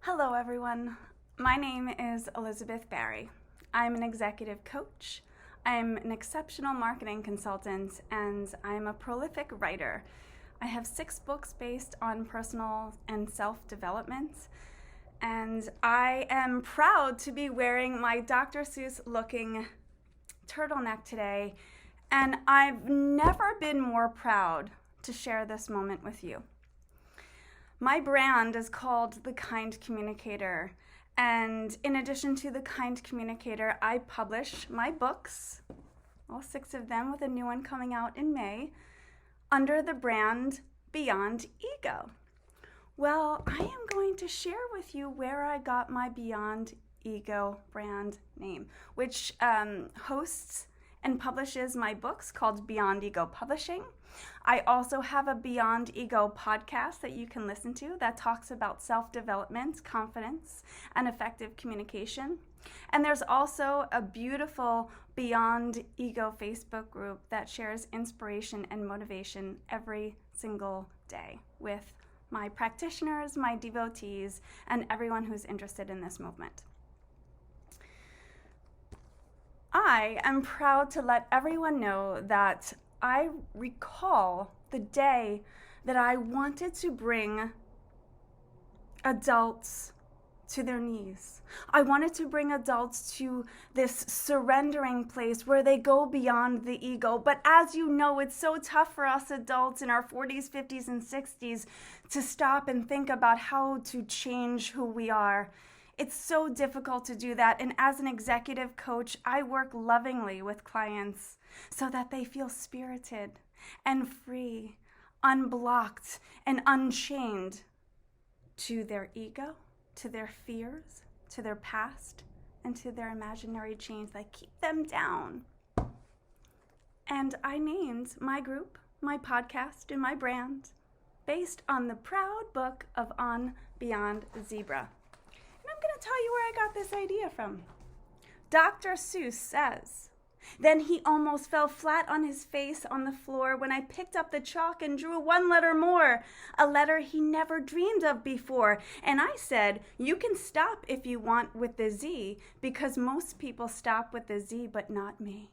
Hello, everyone. My name is Elizabeth Barry. I'm an executive coach. I'm an exceptional marketing consultant, and I'm a prolific writer. I have 6 books based on personal and self-development, and I am proud to be wearing my Dr. Seuss looking turtleneck today, and I've never been more proud to share this moment with you. My brand is called The Kind Communicator, and in addition to The Kind Communicator, I publish my books, all 6 of them, with a new one coming out in May, under the brand Beyond Ego. Well, I am going to share with you where I got my Beyond Ego brand name, which hosts and publishes my books called Beyond Ego Publishing. I also have a Beyond Ego podcast that you can listen to that talks about self-development, confidence, and effective communication. And there's also a beautiful Beyond Ego Facebook group that shares inspiration and motivation every single day with my practitioners, my devotees, and everyone who's interested in this movement. I am proud to let everyone know that I recall the day that I wanted to bring adults to their knees. I wanted to bring adults to this surrendering place where they go beyond the ego. But as you know, it's so tough for us adults in our 40s, 50s, and 60s to stop and think about how to change who we are. It's so difficult to do that, and as an executive coach, I work lovingly with clients so that they feel spirited and free, unblocked and unchained to their ego, to their fears, to their past, and to their imaginary chains that keep them down. And I named my group, my podcast, and my brand based on the proud book of On Beyond Zebra. I'm going to tell you where I got this idea from. Dr. Seuss says, "Then he almost fell flat on his face on the floor when I picked up the chalk and drew 1 letter more, a letter he never dreamed of before. And I said, you can stop if you want with the Z, because most people stop with the Z, but not me.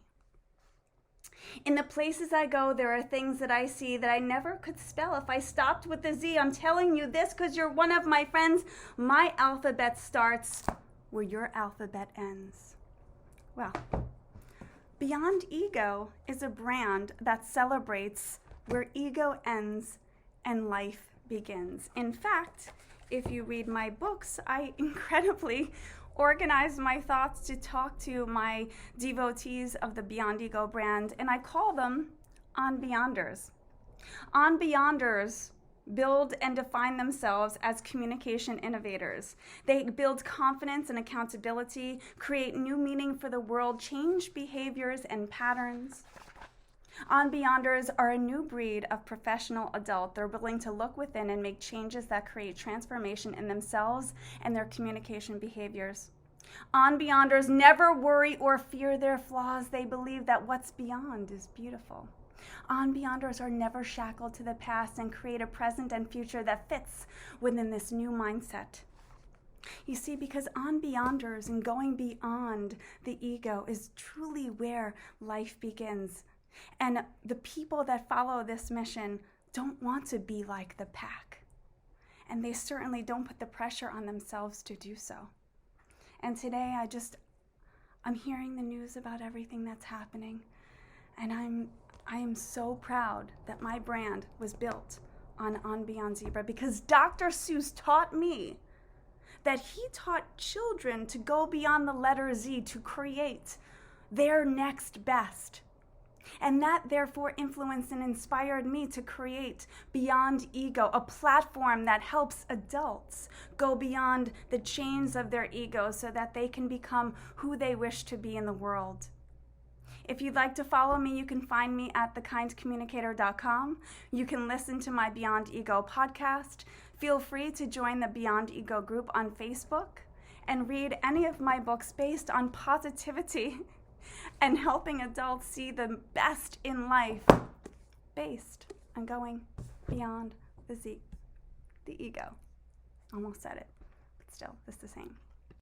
In the places I go, there are things that I see that I never could spell if I stopped with the Z. I'm telling you this because you're one of my friends. My alphabet starts where your alphabet ends." Well, Beyond Ego is a brand that celebrates where ego ends and life begins. In fact, if you read my books, I incredibly organize my thoughts to talk to my devotees of the Beyond Ego brand, and I call them On Beyonders. On Beyonders build and define themselves as communication innovators. They build confidence and accountability, create new meaning for the world, change behaviors and patterns. On Beyonders are a new breed of professional adult. They're willing to look within and make changes that create transformation in themselves and their communication behaviors. On Beyonders never worry or fear their flaws. They believe that what's beyond is beautiful. On Beyonders are never shackled to the past and create a present and future that fits within this new mindset. You see, because On Beyonders and going beyond the ego is truly where life begins. And the people that follow this mission don't want to be like the pack. And they certainly don't put the pressure on themselves to do so. And today I'm hearing the news about everything that's happening. And I am so proud that my brand was built on Beyond Zebra, because Dr. Seuss taught me that he taught children to go beyond the letter Z, to create their next best. And that therefore influenced and inspired me to create Beyond Ego, a platform that helps adults go beyond the chains of their ego so that they can become who they wish to be in the world. If you'd like to follow me, you can find me at thekindcommunicator.com. You can listen to my Beyond Ego podcast. Feel free to join the Beyond Ego group on Facebook and read any of my books based on positivity and helping adults see the best in life based on going beyond the ego. Almost said it. still, it's the same.